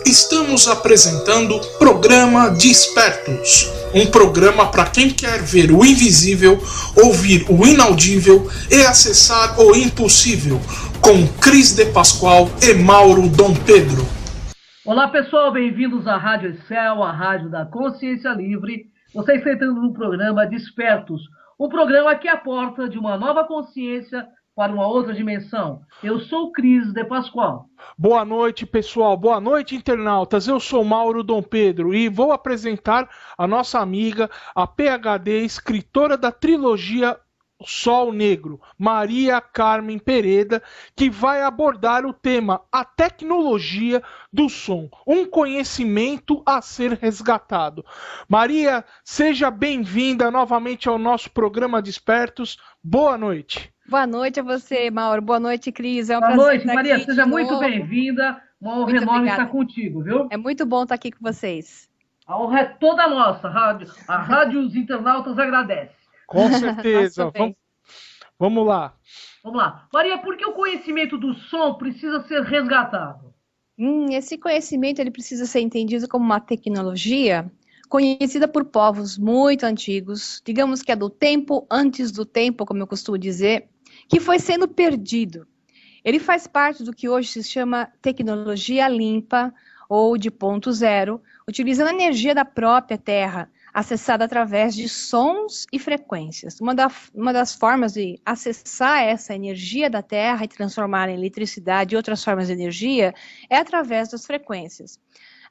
Estamos apresentando Programa Despertos, um programa para quem quer ver o invisível, ouvir o inaudível e acessar o impossível, com Cris de Pascoal e Mauro Dom Pedro. Olá pessoal, bem-vindos à Rádio Excel, a rádio da consciência livre. Vocês estão entrando no programa Despertos, um programa que é a porta de uma nova consciência para uma outra dimensão. Eu sou Cris de Pascoal. Boa noite, pessoal. Boa noite, internautas. Eu sou Mauro Dom Pedro e vou apresentar a nossa amiga, a PhD, escritora da trilogia Sol Negro, Maria Carmen Pereda, que vai abordar o tema A Tecnologia do Som, um conhecimento a ser resgatado. Maria, seja bem-vinda novamente ao nosso programa Despertos. Boa noite. Boa noite a você, Mauro. Boa noite, Cris. É um Boa prazer noite, estar Maria. aqui Seja de muito novo. bem-vinda. Uma honra Muito enorme obrigada. estar contigo, viu? É muito bom estar aqui com vocês. A honra é toda nossa. A rádio os internautas agradece. Com certeza. Nossa, bem. Vamos lá. Vamos lá. Maria, por que o conhecimento do som precisa ser resgatado? Esse conhecimento ele precisa ser entendido como uma tecnologia conhecida por povos muito antigos, digamos que é do tempo antes do tempo, como eu costumo dizer, que foi sendo perdido. Ele faz parte do que hoje se chama tecnologia limpa ou de ponto zero, utilizando a energia da própria Terra, acessada através de sons e frequências. Uma das formas de acessar essa energia da Terra e transformar em eletricidade e outras formas de energia é através das frequências.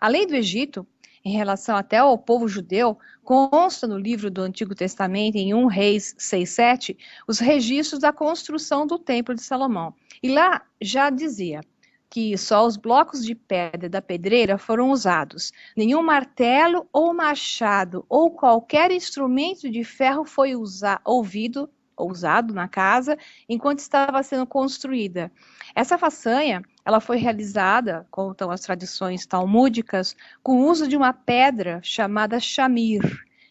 A lei do Egito, em relação até ao povo judeu, consta no livro do Antigo Testamento, em 1 Reis 6:7, os registros da construção do Templo de Salomão. E lá já dizia que só os blocos de pedra da pedreira foram usados. Nenhum martelo ou machado ou qualquer instrumento de ferro foi usado na casa enquanto estava sendo construída. Essa façanha, ela foi realizada, contam as tradições talmúdicas, com o uso de uma pedra chamada chamir,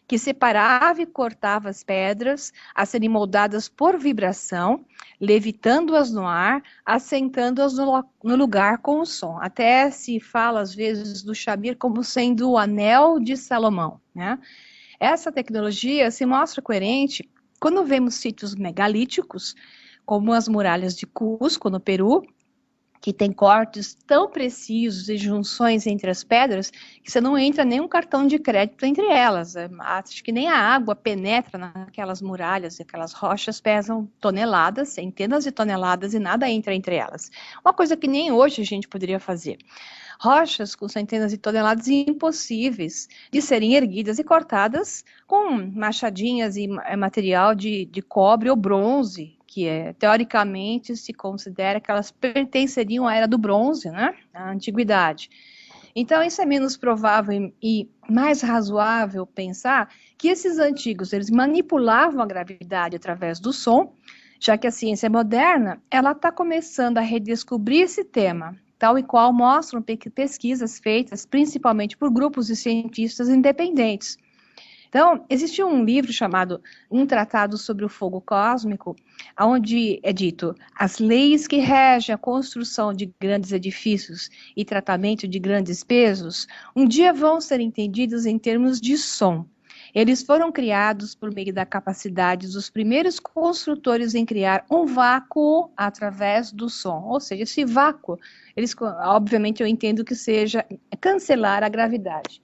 que separava e cortava as pedras a serem moldadas por vibração, levitando-as no ar, assentando-as no lugar com o som. Até se fala, às vezes, do chamir como sendo o anel de Salomão, né? Essa tecnologia se mostra coerente quando vemos sítios megalíticos, como as muralhas de Cusco, no Peru, que tem cortes tão precisos e junções entre as pedras que você não entra nem um cartão de crédito entre elas. Acho que nem a água penetra naquelas muralhas, aquelas rochas pesam toneladas, centenas de toneladas e nada entra entre elas. Uma coisa que nem hoje a gente poderia fazer. Rochas com centenas de toneladas impossíveis de serem erguidas e cortadas com machadinhas e material de cobre ou bronze, que teoricamente se considera que elas pertenceriam à era do bronze, né, à antiguidade. Então, isso é menos provável e mais razoável pensar que esses antigos, eles manipulavam a gravidade através do som, já que a ciência moderna, ela está começando a redescobrir esse tema, tal e qual mostram pesquisas feitas principalmente por grupos de cientistas independentes. Então, existe um livro chamado Um Tratado sobre o Fogo Cósmico, onde é dito: as leis que regem a construção de grandes edifícios e tratamento de grandes pesos, um dia vão ser entendidos em termos de som. Eles foram criados por meio da capacidade dos primeiros construtores em criar um vácuo através do som. Ou seja, esse vácuo, obviamente eu entendo que seja cancelar a gravidade.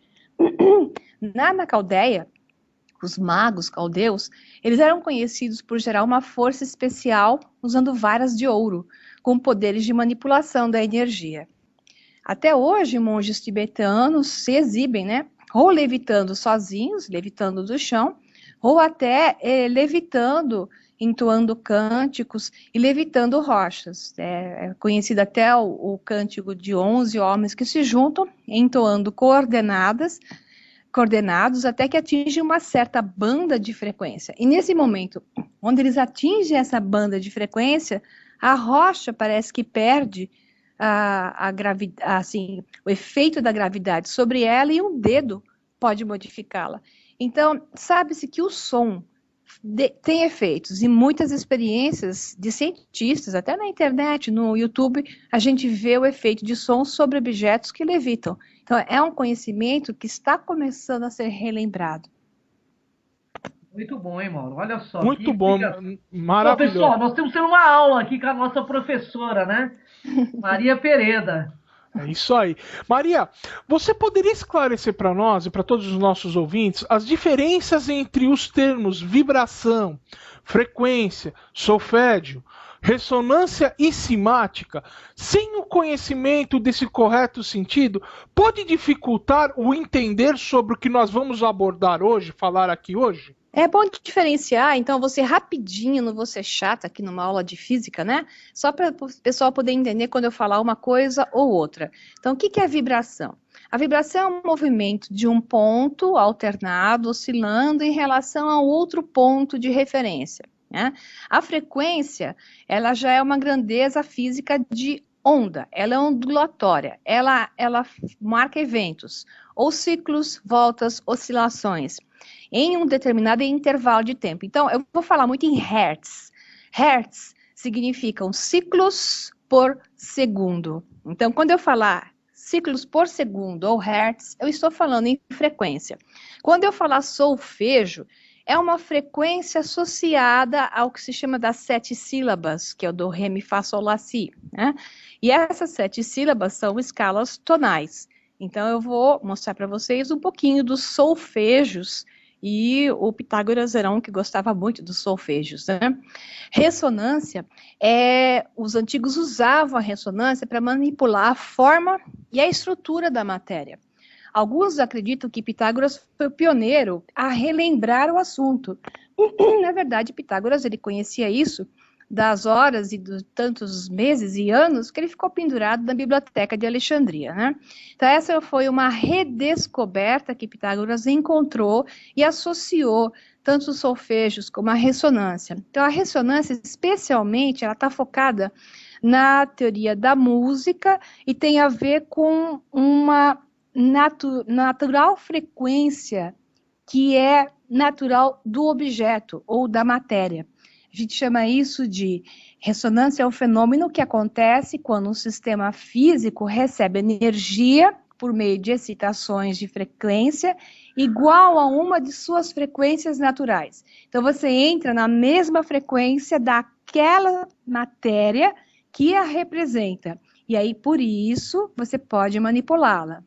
Na Caldeia, os magos caldeus, eles eram conhecidos por gerar uma força especial usando varas de ouro, com poderes de manipulação da energia. Até hoje, monges tibetanos se exibem, né? Ou levitando sozinhos, levitando do chão, ou até levitando, entoando cânticos e levitando rochas. É conhecido até o cântico de 11 homens que se juntam, entoando coordenados até que atingem uma certa banda de frequência. E nesse momento, onde eles atingem essa banda de frequência, a rocha parece que perde assim, o efeito da gravidade sobre ela e um dedo pode modificá-la. Então, sabe-se que o som tem efeitos, e muitas experiências de cientistas, até na internet, no YouTube, a gente vê o efeito de som sobre objetos que levitam. Então, é um conhecimento que está começando a ser relembrado. Muito bom, hein, Mauro? Olha só. Muito bom, maravilhoso. Bom, pessoal, nós temos uma aula aqui com a nossa professora, né? Maria Pereda. É isso aí. Maria, você poderia esclarecer para nós e para todos os nossos ouvintes as diferenças entre os termos vibração, frequência, solfédio, ressonância e cimática? Sem o conhecimento desse correto sentido, pode dificultar o entender sobre o que nós vamos abordar hoje, falar aqui hoje? É bom diferenciar, então, você rapidinho, não vou ser chata aqui numa aula de física, né? Só para o pessoal poder entender quando eu falar uma coisa ou outra. Então, o que é vibração? A vibração é um movimento de um ponto alternado, oscilando em relação a outro ponto de referência, né? A frequência, ela já é uma grandeza física de onda, ela é ondulatória, ela marca eventos, ou ciclos, voltas, oscilações, em um determinado intervalo de tempo. Então, eu vou falar muito em hertz. Hertz significam ciclos por segundo. Então, quando eu falar ciclos por segundo ou hertz, eu estou falando em frequência. Quando eu falar solfejo, é uma frequência associada ao que se chama das 7 sílabas, que é o do, ré, mi, fá, sol, lá, si, né? E essas 7 sílabas são escalas tonais. Então, eu vou mostrar para vocês um pouquinho dos solfejos, e o Pitágoras era um que gostava muito dos solfejos, né? Ressonância, os antigos usavam a ressonância para manipular a forma e a estrutura da matéria. Alguns acreditam que Pitágoras foi o pioneiro a relembrar o assunto. Na verdade, Pitágoras, ele conhecia isso das horas e de tantos meses e anos que ele ficou pendurado na biblioteca de Alexandria, né? Então, essa foi uma redescoberta que Pitágoras encontrou e associou tanto os solfejos como a ressonância. Então, a ressonância, especialmente, ela está focada na teoria da música e tem a ver com uma natural frequência que é natural do objeto ou da matéria. A gente chama isso de ressonância, é um fenômeno que acontece quando um sistema físico recebe energia por meio de excitações de frequência igual a uma de suas frequências naturais. Então, você entra na mesma frequência daquela matéria que a representa. E aí, por isso, você pode manipulá-la.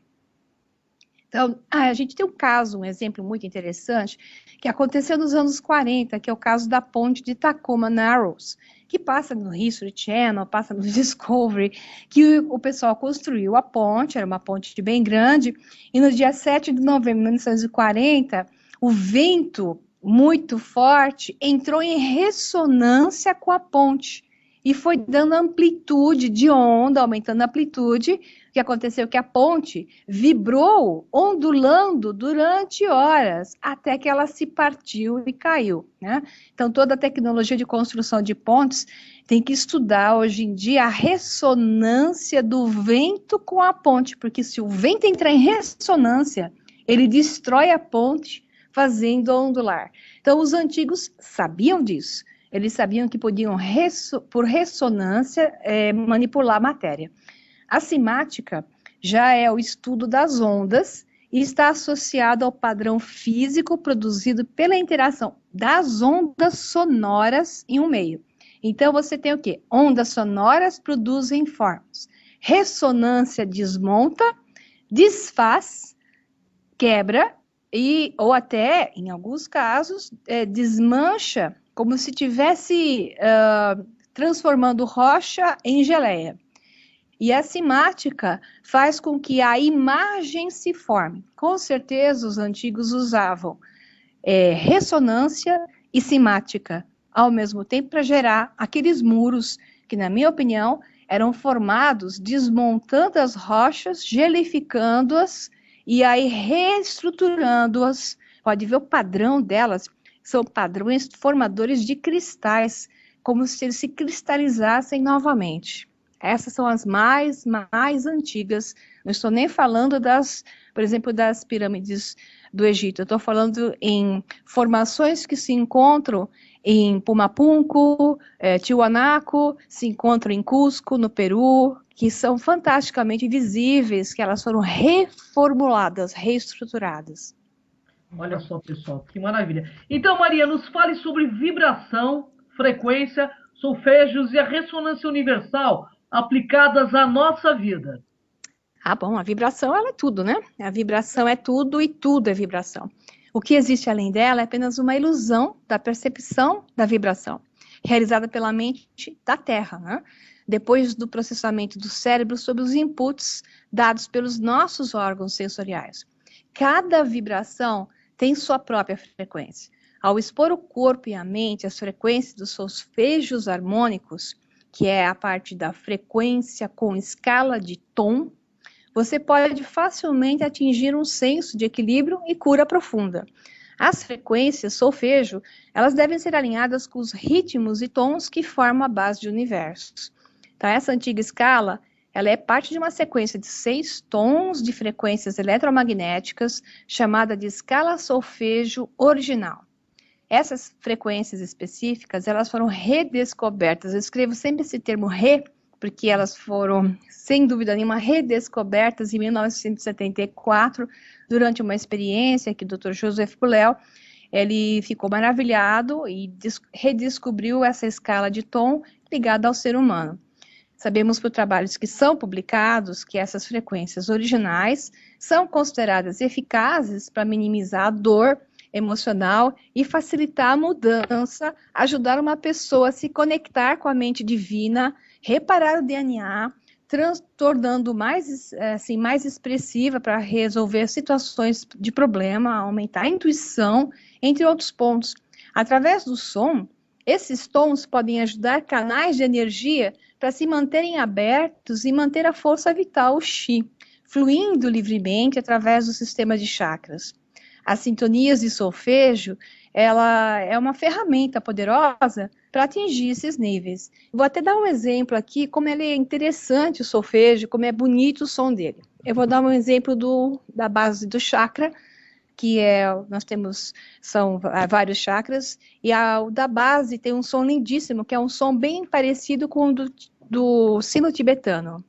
Então, a gente tem um exemplo muito interessante, que aconteceu nos anos 40, que é o caso da ponte de Tacoma Narrows, que passa no History Channel, passa no Discovery, que o pessoal construiu a ponte, era uma ponte bem grande, e no dia 7 de novembro de 1940, o vento muito forte entrou em ressonância com a ponte, e foi dando amplitude de onda, aumentando a amplitude. O que aconteceu é que a ponte vibrou, ondulando durante horas, até que ela se partiu e caiu, né? Então, toda a tecnologia de construção de pontes tem que estudar, hoje em dia, a ressonância do vento com a ponte, porque se o vento entrar em ressonância, ele destrói a ponte, fazendo ondular. Então, os antigos sabiam disso. Eles sabiam que podiam, por ressonância, manipular a matéria. A cimática já é o estudo das ondas e está associado ao padrão físico produzido pela interação das ondas sonoras em um meio. Então, você tem o quê? Ondas sonoras produzem formas. Ressonância desmonta, desfaz, quebra, ou até, em alguns casos, desmancha, como se estivesse transformando rocha em geleia. E a cimática faz com que a imagem se forme. Com certeza, os antigos usavam ressonância e cimática ao mesmo tempo para gerar aqueles muros que, na minha opinião, eram formados desmontando as rochas, gelificando-as e aí reestruturando-as. Pode ver o padrão delas. São padrões formadores de cristais, como se eles se cristalizassem novamente. Essas são as mais antigas Não estou nem falando por exemplo, das pirâmides do Egito. Eu estou falando em formações que se encontram em Pumapunco, Tiwanaku, se encontram em Cusco, no Peru, que são fantasticamente visíveis, que elas foram reformuladas, reestruturadas. Olha só, pessoal, que maravilha. Então, Maria, nos fale sobre vibração, frequência, solfégios e a ressonância universal aplicadas à nossa vida. Bom, a vibração, ela é tudo, né? A vibração é tudo e tudo é vibração. O que existe além dela é apenas uma ilusão da percepção da vibração, realizada pela mente da Terra, né? Depois do processamento do cérebro sobre os inputs dados pelos nossos órgãos sensoriais. Cada vibração tem sua própria frequência. Ao expor o corpo e a mente às frequências dos solfejos harmônicos, que é a parte da frequência com escala de tom, você pode facilmente atingir um senso de equilíbrio e cura profunda. As frequências solfejo, elas devem ser alinhadas com os ritmos e tons que formam a base do universo. Então, essa antiga escala, ela é parte de uma sequência de 6 tons de frequências eletromagnéticas, chamada de escala solfejo original. Essas frequências específicas, elas foram redescobertas. Eu escrevo sempre esse termo porque elas foram, sem dúvida nenhuma, redescobertas em 1974, durante uma experiência que o Dr. Joseph Puléu, ele ficou maravilhado e redescobriu essa escala de tom ligada ao ser humano. Sabemos por trabalhos que são publicados que essas frequências originais são consideradas eficazes para minimizar a dor emocional e facilitar a mudança, ajudar uma pessoa a se conectar com a mente divina, reparar o DNA, tornando mais expressiva para resolver situações de problema, aumentar a intuição, entre outros pontos. Através do som, esses tons podem ajudar canais de energia para se manterem abertos e manter a força vital, o Qi, fluindo livremente através do sistema de chakras. As sintonias de solfejo, ela é uma ferramenta poderosa para atingir esses níveis. Vou até dar um exemplo aqui, como ele é interessante o solfejo, como é bonito o som dele. Eu vou dar um exemplo da base do chakra, que são vários chakras, e o da base tem um som lindíssimo, que é um som bem parecido com o do sino tibetano.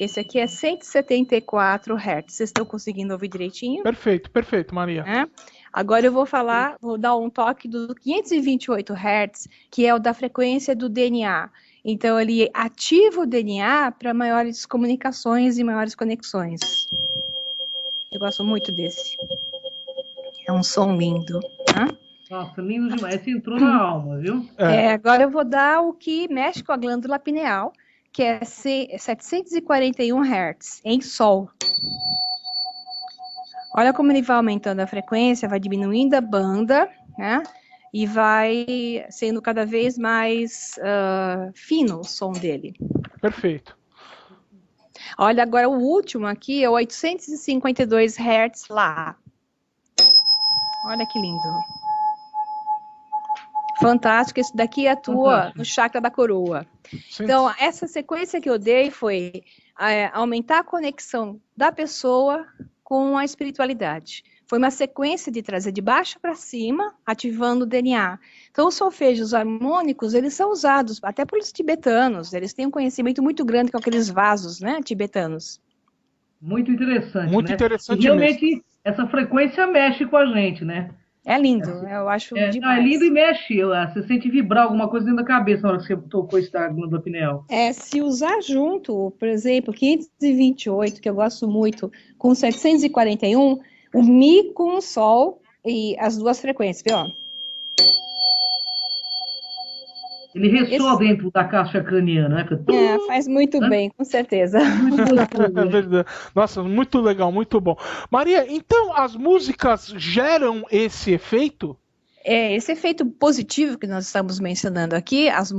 Esse aqui é 174 Hz. Vocês estão conseguindo ouvir direitinho? Perfeito, Maria. Agora eu vou dar um toque do 528 Hz, que é o da frequência do DNA. Então, ele ativa o DNA para maiores comunicações e maiores conexões. Eu gosto muito desse. É um som lindo. Nossa, lindo demais. Esse entrou na alma, viu? Agora eu vou dar o que mexe com a glândula pineal, que é 741 Hz, em Sol. Olha como ele vai aumentando a frequência, vai diminuindo a banda, né? E vai sendo cada vez mais fino o som dele. Perfeito. Olha, agora o último aqui é 852 Hz lá. Olha que lindo. Fantástico, esse daqui atua no chakra da coroa. Sim. Então, essa sequência que eu dei foi aumentar a conexão da pessoa com a espiritualidade. Foi uma sequência de trazer de baixo para cima, ativando o DNA. Então, os solfejos harmônicos, eles são usados até pelos tibetanos. Eles têm um conhecimento muito grande com aqueles vasos, né, tibetanos. Muito interessante, muito interessante e realmente, mesmo. Essa frequência mexe com a gente, né? É lindo, eu acho demais. É lindo e mexe, você sente vibrar alguma coisa dentro da cabeça na hora que você tocou esse glândula pineal. Se usar junto, por exemplo, 528, que eu gosto muito, com 741, o Mi com o Sol e as duas frequências, viu? Ele ressoa dentro da caixa craniana, né? Faz muito bem, com certeza. Nossa, muito legal, muito bom. Maria, então as músicas geram esse efeito? Esse efeito positivo que nós estamos mencionando aqui, as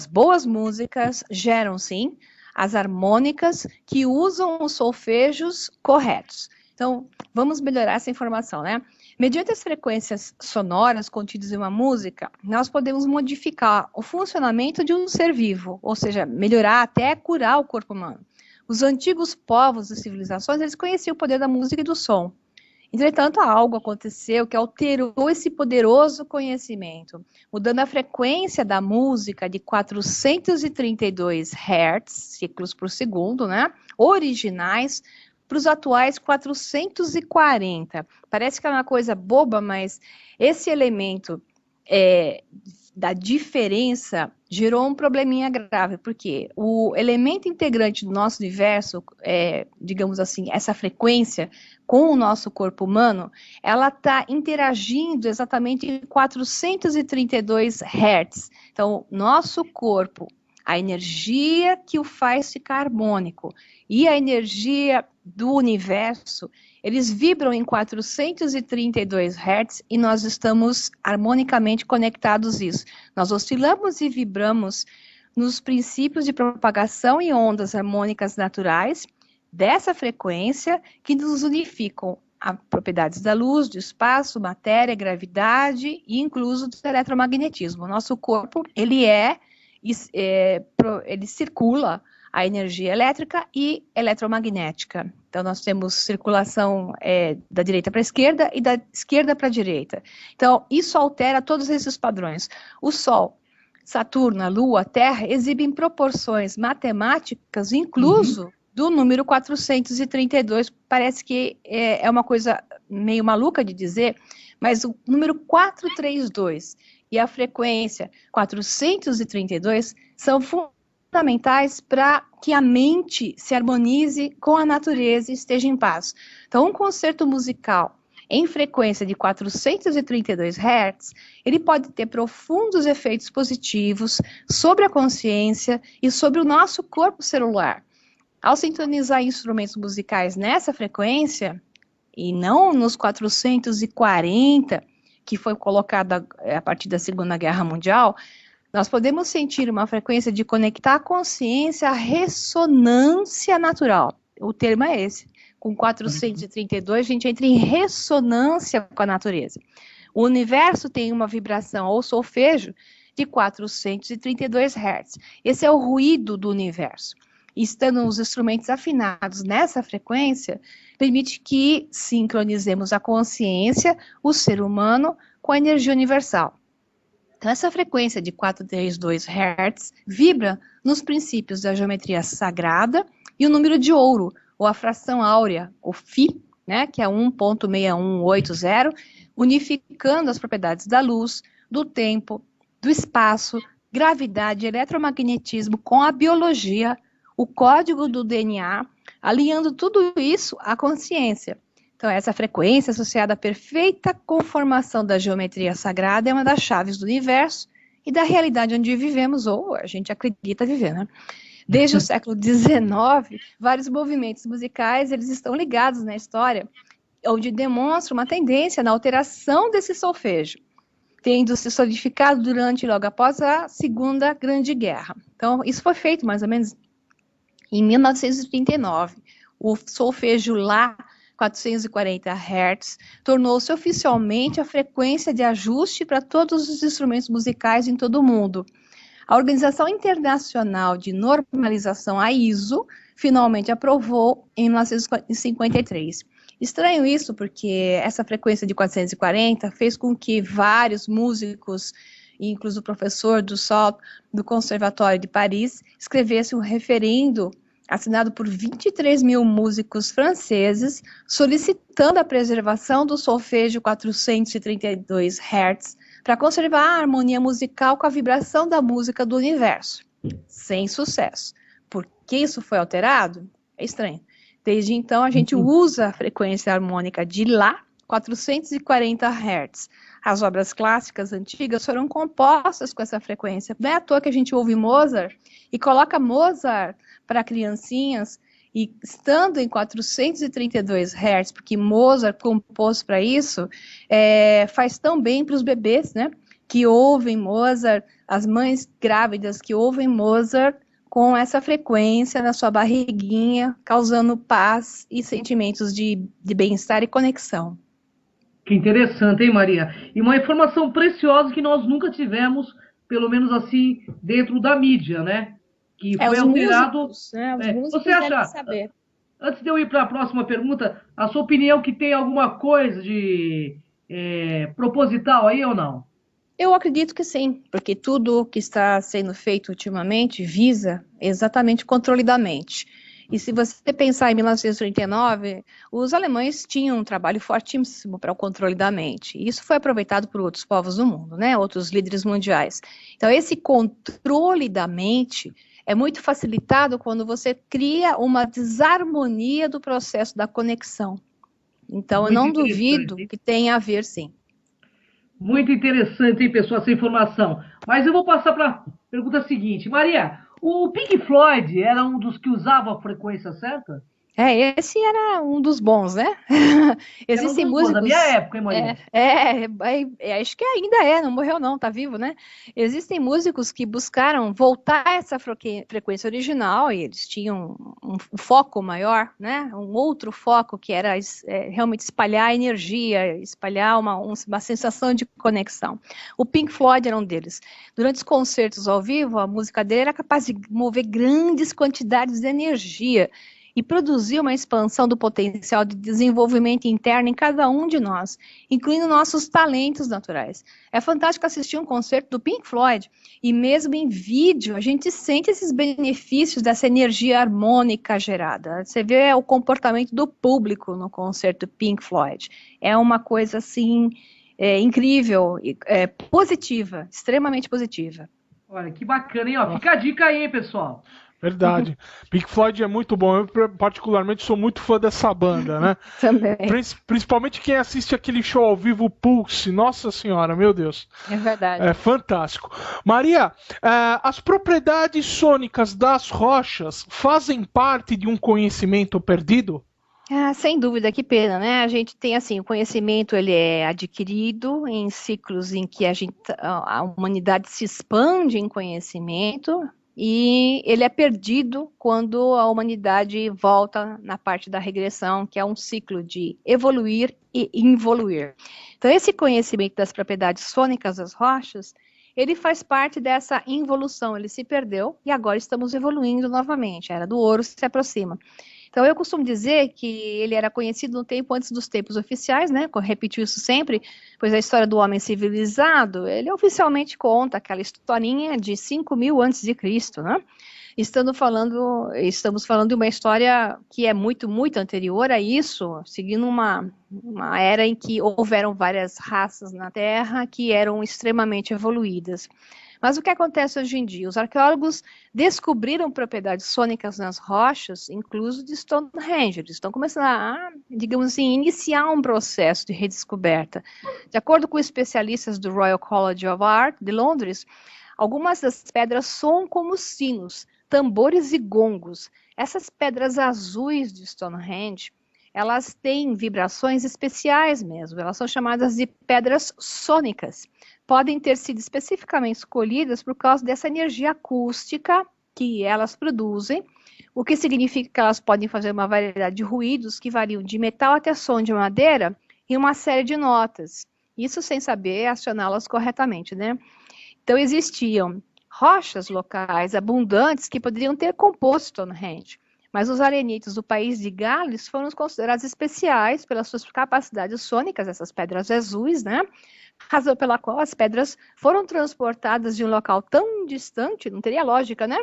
boas músicas geram sim as harmônicas que usam os solfejos corretos. Então, vamos melhorar essa informação, né? Mediante as frequências sonoras contidas em uma música, nós podemos modificar o funcionamento de um ser vivo, ou seja, melhorar até curar o corpo humano. Os antigos povos e civilizações, eles conheciam o poder da música e do som. Entretanto, algo aconteceu que alterou esse poderoso conhecimento, mudando a frequência da música de 432 Hz, ciclos por segundo, né, originais, para os atuais 440. Parece que é uma coisa boba, mas esse elemento da diferença gerou um probleminha grave, porque o elemento integrante do nosso universo, digamos assim, essa frequência com o nosso corpo humano, ela está interagindo exatamente em 432 Hz. Então, nosso corpo, a energia que o faz ficar harmônico e a energia do universo, eles vibram em 432 Hz e nós estamos harmonicamente conectados a isso. Nós oscilamos e vibramos nos princípios de propagação e ondas harmônicas naturais dessa frequência que nos unificam a propriedades da luz, do espaço, matéria, gravidade e incluso do eletromagnetismo. O nosso corpo, ele circula a energia elétrica e eletromagnética. Então, nós temos circulação da direita para a esquerda e da esquerda para a direita. Então, isso altera todos esses padrões. O Sol, Saturno, a Lua, a Terra exibem proporções matemáticas, incluso do número 432. Parece que é uma coisa meio maluca de dizer, mas o número 432 e a frequência 432 são fundamentais para que a mente se harmonize com a natureza e esteja em paz. Então, um concerto musical em frequência de 432 Hz, ele pode ter profundos efeitos positivos sobre a consciência e sobre o nosso corpo celular. Ao sintonizar instrumentos musicais nessa frequência, e não nos 440, que foi colocada a partir da Segunda Guerra Mundial, nós podemos sentir uma frequência de conectar a consciência à ressonância natural. O termo é esse. Com 432, a gente entra em ressonância com a natureza. O universo tem uma vibração ou solfejo de 432 Hz. Esse é o ruído do universo. E estando os instrumentos afinados nessa frequência, permite que sincronizemos a consciência, o ser humano, com a energia universal. Então, essa frequência de 432 Hz vibra nos princípios da geometria sagrada e o número de ouro, ou a fração áurea, o Φ, né, que é 1.6180, unificando as propriedades da luz, do tempo, do espaço, gravidade, eletromagnetismo com a biologia, o código do DNA, alinhando tudo isso à consciência. Então, essa frequência associada à perfeita conformação da geometria sagrada é uma das chaves do universo e da realidade onde vivemos, ou a gente acredita viver, né? Desde o século XIX, vários movimentos musicais, eles estão ligados na história, onde demonstram uma tendência na alteração desse solfejo, tendo se solidificado durante e logo após a Segunda Grande Guerra. Então, isso foi feito mais ou menos em 1939. O solfejo Lá, 440 Hz, tornou-se oficialmente a frequência de ajuste para todos os instrumentos musicais em todo o mundo. A Organização Internacional de Normalização, a ISO, finalmente aprovou em 1953. Estranho isso, porque essa frequência de 440 fez com que vários músicos, inclusive o professor do Sol, do Conservatório de Paris, escrevessem um referendo assinado por 23 mil músicos franceses, solicitando a preservação do solfejo 432 Hz para conservar a harmonia musical com a vibração da música do universo. Sem sucesso. Por que isso foi alterado? É estranho. Desde então, a gente usa a frequência harmônica de Lá, 440 Hz. As obras clássicas antigas foram compostas com essa frequência. Não é à toa que a gente ouve Mozart e coloca Mozart para criancinhas, e estando em 432 Hz, porque Mozart compôs para isso, faz tão bem para os bebês, né, que ouvem Mozart, as mães grávidas que ouvem Mozart com essa frequência na sua barriguinha, causando paz e sentimentos de bem-estar e conexão. Que interessante, hein, Maria? E uma informação preciosa que nós nunca tivemos, pelo menos assim, dentro da mídia, né? Que foi Os alterado. músicos, né? Os músicos Você devem acha, saber. antes de eu ir para a próxima pergunta, a sua opinião que tem alguma coisa de proposital aí ou não? Eu acredito que sim, porque tudo que está sendo feito ultimamente visa exatamente o controle da mente. E se você pensar em 1939, os alemães tinham um trabalho fortíssimo para o controle da mente. E isso foi aproveitado por outros povos do mundo, né? Outros líderes mundiais. Então, esse controle da mente é muito facilitado quando você cria uma desarmonia do processo da conexão. Então, eu Muito não duvido interessante. que tenha a ver, sim. Muito interessante, hein, pessoal, essa informação. Mas eu vou passar para a pergunta seguinte. Maria, o Pink Floyd era um dos que usava a frequência certa? Esse era um dos bons, né? Era um Existem dos bons da minha músicos. época, hein, Maria? Acho que ainda é, não morreu não, tá vivo, né? Existem músicos que buscaram voltar a essa frequência original e eles tinham um foco maior, né? Um outro foco que era realmente espalhar energia, espalhar uma sensação de conexão. O Pink Floyd era um deles. Durante os concertos ao vivo, a música dele era capaz de mover grandes quantidades de energia e produzir uma expansão do potencial de desenvolvimento interno em cada um de nós, incluindo nossos talentos naturais. É fantástico assistir um concerto do Pink Floyd, e mesmo em vídeo, a gente sente esses benefícios dessa energia harmônica gerada. Você vê o comportamento do público no concerto do Pink Floyd. É uma coisa, assim, incrível, positiva, extremamente positiva. Olha, que bacana, hein? Ó, fica a dica aí, hein, pessoal. Verdade. Pink Floyd é muito bom. Eu, particularmente, sou muito fã dessa banda, né? Também. Principalmente quem assiste aquele show ao vivo Pulse. Nossa Senhora, meu Deus. É verdade. É fantástico. Maria, as propriedades sônicas das rochas fazem parte de um conhecimento perdido? Sem dúvida, que pena, né? A gente tem assim, o conhecimento ele é adquirido em ciclos em que a humanidade se expande em conhecimento e ele é perdido quando a humanidade volta na parte da regressão, que é um ciclo de evoluir e involuir. Então, esse conhecimento das propriedades sônicas das rochas, ele faz parte dessa involução, ele se perdeu e agora estamos evoluindo novamente, a era do ouro se aproxima. Então, eu costumo dizer que ele era conhecido no tempo antes dos tempos oficiais, né? Repito isso sempre, pois a história do homem civilizado, ele oficialmente conta aquela historinha de 5.000 antes de Cristo, né? Estamos falando de uma história que é muito, muito anterior a isso, seguindo uma era em que houveram várias raças na Terra que eram extremamente evoluídas. Mas o que acontece hoje em dia? Os arqueólogos descobriram propriedades sônicas nas rochas, incluso de Stonehenge. Eles estão começando a, digamos assim, iniciar um processo de redescoberta. De acordo com especialistas do Royal College of Art de Londres, algumas das pedras soam como sinos, tambores e gongos. Essas pedras azuis de Stonehenge, elas têm vibrações especiais mesmo, elas são chamadas de pedras sônicas. Podem ter sido especificamente escolhidas por causa dessa energia acústica que elas produzem, o que significa que elas podem fazer uma variedade de ruídos que variam de metal até som de madeira e uma série de notas. Isso sem saber acioná-las corretamente, né? Então existiam rochas locais abundantes que poderiam ter composto Stonehenge, mas os arenitos do país de Gales foram considerados especiais pelas suas capacidades sônicas, essas pedras azuis, né? Razão pela qual as pedras foram transportadas de um local tão distante, não teria lógica, né?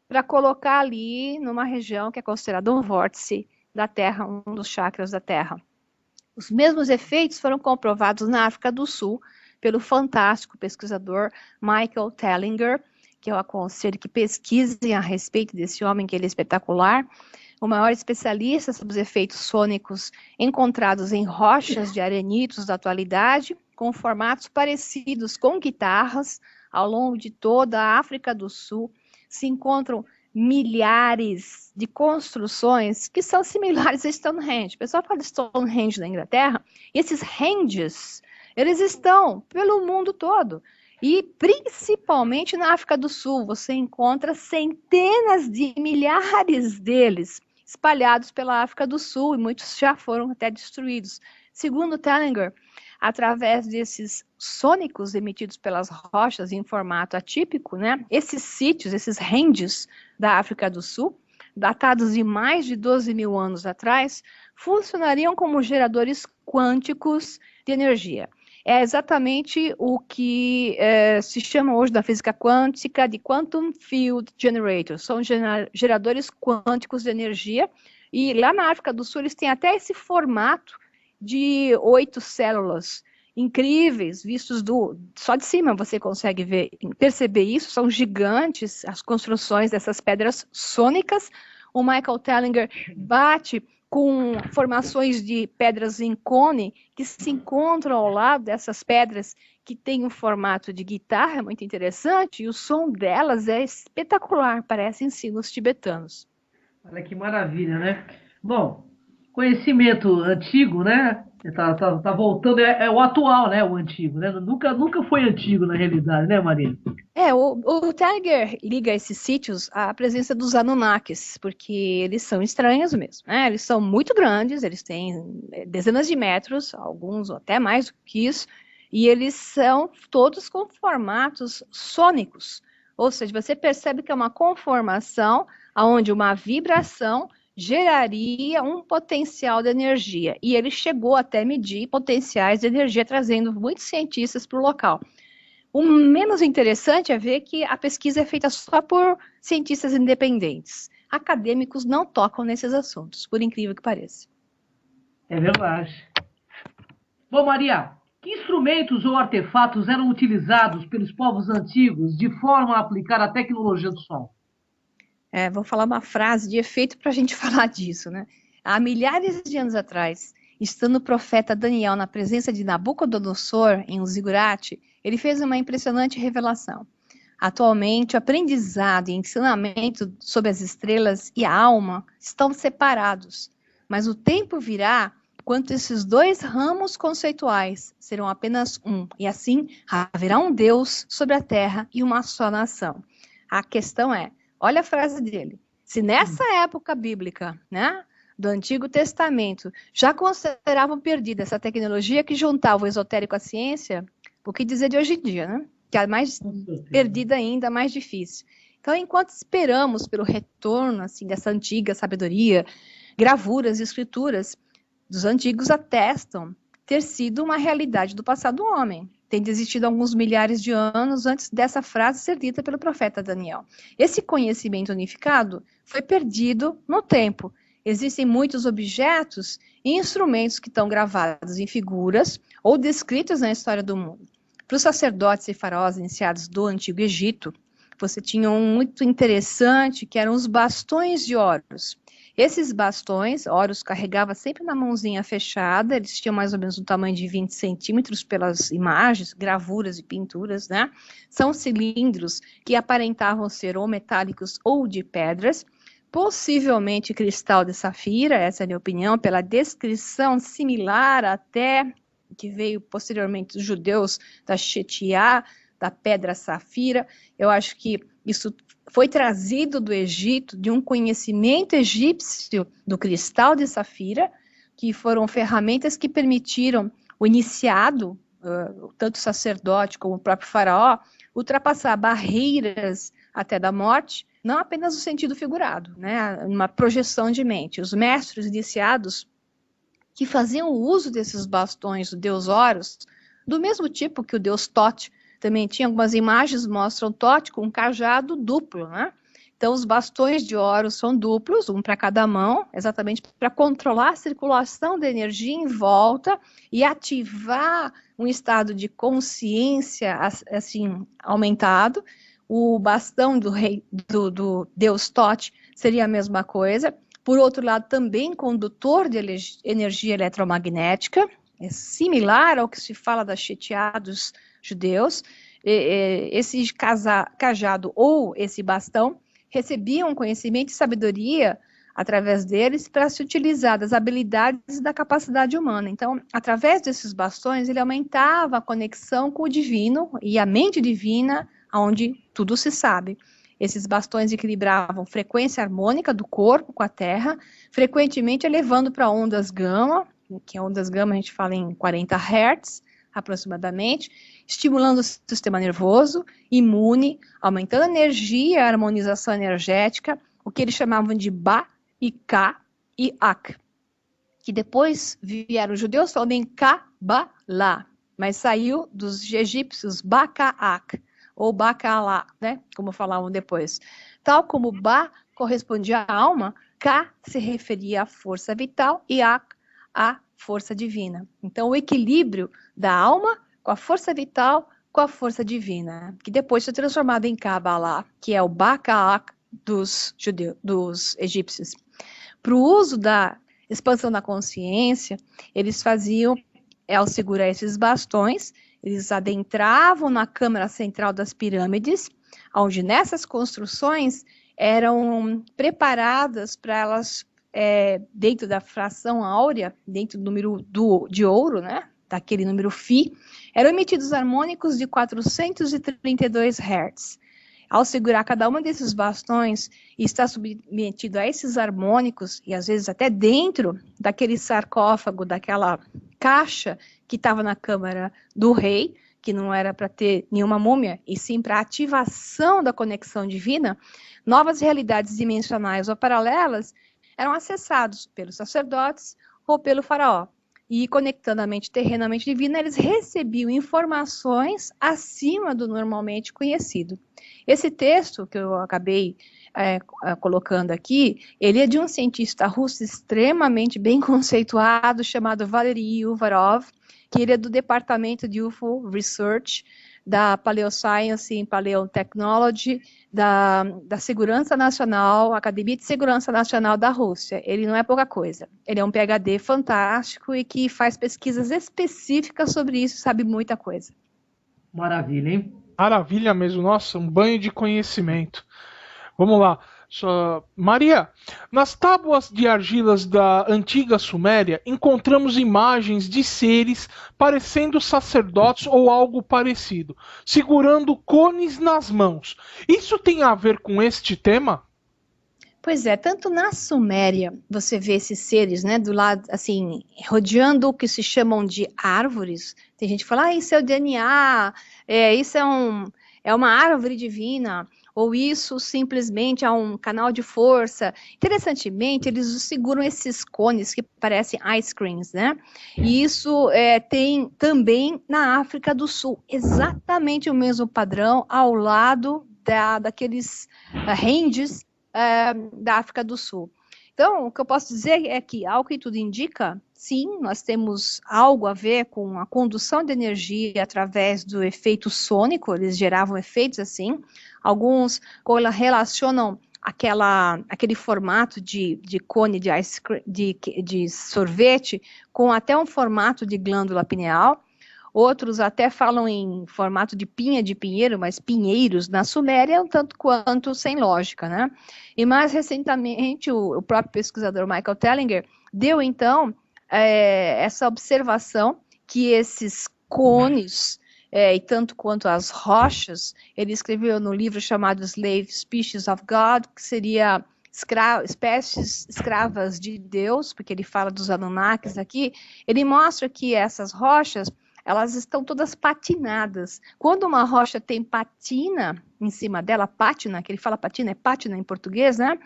Para colocar ali numa região que é considerada um vórtice da Terra, um dos chakras da Terra. Os mesmos efeitos foram comprovados na África do Sul pelo fantástico pesquisador Michael Tellinger, que eu aconselho que pesquisem a respeito desse homem, que ele é espetacular, o maior especialista sobre os efeitos sônicos encontrados em rochas de arenitos da atualidade, com formatos parecidos com guitarras. Ao longo de toda a África do Sul se encontram milhares de construções que são similares a Stonehenge. O pessoal fala de Stonehenge na Inglaterra, e esses henges, eles estão pelo mundo todo. E principalmente na África do Sul, você encontra centenas de milhares deles espalhados pela África do Sul, e muitos já foram até destruídos. Segundo Tellinger, através desses sônicos emitidos pelas rochas em formato atípico, né? Esses sítios, esses ranges da África do Sul, datados de mais de 12 mil anos atrás, funcionariam como geradores quânticos de energia. É exatamente o que se chama hoje na física quântica de Quantum Field Generators. São geradores quânticos de energia, e lá na África do Sul eles têm até esse formato de 8 células incríveis, vistos só de cima você consegue perceber isso, são gigantes as construções dessas pedras sônicas. O Michael Tellinger bate com formações de pedras em cone que se encontram ao lado dessas pedras que têm um formato de guitarra muito interessante, e o som delas é espetacular, parecem sinos tibetanos. Olha que maravilha, né? Bom, conhecimento antigo, né? Tá voltando, é o atual, né? O antigo, né? Nunca foi antigo, na realidade, né, Maria? O Tellinger liga esses sítios à presença dos Anunnakis, porque eles são estranhos mesmo, né? Eles são muito grandes, eles têm dezenas de metros, alguns até mais do que isso, e eles são todos com formatos sônicos, ou seja, você percebe que é uma conformação onde uma vibração geraria um potencial de energia, e ele chegou até medir potenciais de energia, trazendo muitos cientistas para o local. O menos interessante é ver que a pesquisa é feita só por cientistas independentes. Acadêmicos não tocam nesses assuntos, por incrível que pareça. É verdade. Bom, Maria, que instrumentos ou artefatos eram utilizados pelos povos antigos de forma a aplicar a tecnologia do som? Vou falar uma frase de efeito para a gente falar disso, né? Há milhares de anos atrás, estando o profeta Daniel na presença de Nabucodonosor em um zigurate, ele fez uma impressionante revelação. Atualmente, o aprendizado e ensinamento sobre as estrelas e a alma estão separados, mas o tempo virá quando esses dois ramos conceituais serão apenas um, e assim haverá um Deus sobre a terra e uma só nação. A questão é, olha a frase dele, se nessa época bíblica, né, do Antigo Testamento, já consideravam perdida essa tecnologia que juntava o esotérico à ciência, o que dizer de hoje em dia, né? Que é mais perdida ainda, mais difícil. Então, enquanto esperamos pelo retorno assim, dessa antiga sabedoria, gravuras e escrituras dos antigos atestam ter sido uma realidade do passado do homem. Tem existido alguns milhares de anos antes dessa frase ser dita pelo profeta Daniel. Esse conhecimento unificado foi perdido no tempo. Existem muitos objetos e instrumentos que estão gravados em figuras ou descritos na história do mundo. Para os sacerdotes e faraós iniciados do Antigo Egito, você tinha um muito interessante, que eram os bastões de Horus. Esses bastões, Horus carregava sempre na mãozinha fechada, eles tinham mais ou menos um tamanho de 20 centímetros pelas imagens, gravuras e pinturas, né? São cilindros que aparentavam ser ou metálicos ou de pedras, possivelmente cristal de safira, essa é a minha opinião, pela descrição similar até que veio posteriormente dos judeus da Shetiá, da pedra safira. Eu acho que isso foi trazido do Egito, de um conhecimento egípcio do cristal de safira, que foram ferramentas que permitiram o iniciado, tanto o sacerdote como o próprio faraó, ultrapassar barreiras até da morte, não apenas no sentido figurado, né, uma projeção de mente. Os mestres iniciados que faziam uso desses bastões do deus Horus, do mesmo tipo que o deus Thoth, também tinha algumas imagens que mostram Thoth com um cajado duplo, né? Então, os bastões de Horus são duplos, um para cada mão, exatamente para controlar a circulação da energia em volta e ativar um estado de consciência, assim, aumentado. O bastão do deus Thoth seria a mesma coisa. Por outro lado, também condutor de energia eletromagnética, é similar ao que se fala da Shetiá dos judeus. Esse cajado ou esse bastão recebiam conhecimento e sabedoria através deles para se utilizar das habilidades e da capacidade humana. Então, através desses bastões, ele aumentava a conexão com o divino e a mente divina, onde tudo se sabe. Esses bastões equilibravam frequência harmônica do corpo com a terra, frequentemente elevando para ondas gama, que é ondas gama a gente fala em 40 Hz, aproximadamente, estimulando o sistema nervoso, imune, aumentando a energia, a harmonização energética, o que eles chamavam de Ba e Ka e Ak, que depois vieram os judeus falando em Kabbalah, mas saiu dos egípcios Bakaak, ou Bakalá, né, como falavam depois. Tal como Ba correspondia à alma, Ka se referia à força vital e Ak à força divina. Então, o equilíbrio da alma com a força vital, com a força divina, que depois foi transformado em Kabbalah, que é o Bakaak dos egípcios. Para o uso da expansão da consciência, eles faziam, ao segurar esses bastões, eles adentravam na câmara central das pirâmides, onde nessas construções eram preparadas para elas, dentro da fração áurea, dentro do número de ouro, né, daquele número Φ, eram emitidos harmônicos de 432 Hz. Ao segurar cada um desses bastões e estar submetido a esses harmônicos, e às vezes até dentro daquele sarcófago, daquela caixa que estava na câmara do rei, que não era para ter nenhuma múmia, e sim para ativação da conexão divina, novas realidades dimensionais ou paralelas eram acessados pelos sacerdotes ou pelo faraó. E conectando a mente terrena à mente divina, eles recebiam informações acima do normalmente conhecido. Esse texto que eu acabei colocando aqui, ele é de um cientista russo extremamente bem conceituado, chamado Valery Uvarov, que ele é do Departamento de UFO Research, da Paleoscience and Paleotechnology, da Segurança Nacional, Academia de Segurança Nacional da Rússia. Ele não é pouca coisa. Ele é um PhD fantástico e que faz pesquisas específicas sobre isso, sabe muita coisa. Maravilha, hein? Maravilha mesmo. Nossa, um banho de conhecimento. Vamos lá. Maria, nas tábuas de argilas da antiga Suméria, encontramos imagens de seres parecendo sacerdotes ou algo parecido, segurando cones nas mãos. Isso tem a ver com este tema? Pois é, tanto na Suméria, você vê esses seres, né, do lado, assim, rodeando o que se chamam de árvores. Tem gente que fala, isso é o DNA, isso é uma árvore divina, ou isso simplesmente é um canal de força. Interessantemente, eles seguram esses cones que parecem ice creams, né? E isso tem também na África do Sul, exatamente o mesmo padrão ao lado daqueles ranges da África do Sul. Então, o que eu posso dizer é que, ao que tudo indica, sim, nós temos algo a ver com a condução de energia através do efeito sônico, eles geravam efeitos assim. Alguns relacionam aquele formato de cone de sorvete com até um formato de glândula pineal. Outros até falam em formato de pinha de pinheiro, mas pinheiros na Suméria é um tanto quanto sem lógica, né? E mais recentemente, o próprio pesquisador Michael Tellinger deu, então, essa observação que esses cones, e tanto quanto as rochas, ele escreveu no livro chamado Slave Species of God, que seria espécies escravas de Deus, porque ele fala dos Anunnakis aqui, ele mostra que essas rochas, elas estão todas patinadas. Quando uma rocha tem patina em cima dela, pátina, que ele fala patina, é pátina em português, né?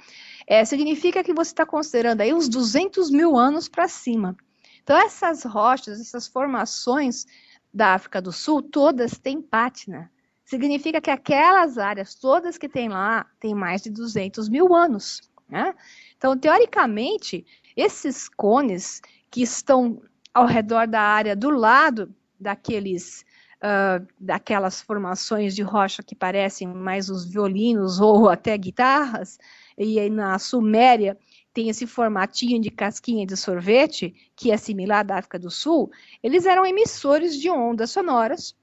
Significa que você está considerando aí uns 200 mil anos para cima. Então, essas rochas, essas formações da África do Sul, todas têm pátina. Significa que aquelas áreas todas que tem lá, têm mais de 200 mil anos, né? Então, teoricamente, esses cones que estão ao redor da área do lado daquelas formações de rocha que parecem mais os violinos ou até guitarras, e aí na Suméria tem esse formatinho de casquinha de sorvete, que é similar da África do Sul, eles eram emissores de ondas sonoras,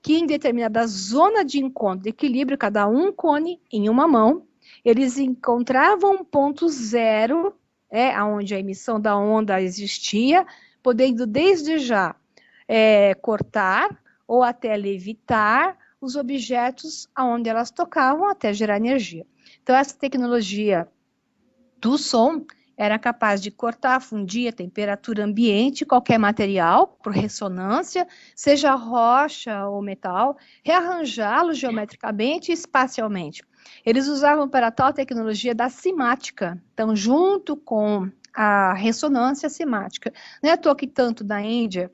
que em determinada zona de encontro, de equilíbrio, cada um cone em uma mão, eles encontravam um ponto zero, onde a emissão da onda existia, podendo desde já cortar ou até levitar os objetos aonde elas tocavam até gerar energia. Então, essa tecnologia do som, era capaz de cortar, fundir a temperatura ambiente, qualquer material, por ressonância, seja rocha ou metal, rearranjá-lo geometricamente e espacialmente. Eles usavam para tal tecnologia da cimática, então, junto com a ressonância cimática. Não é à toa que tanto da Índia,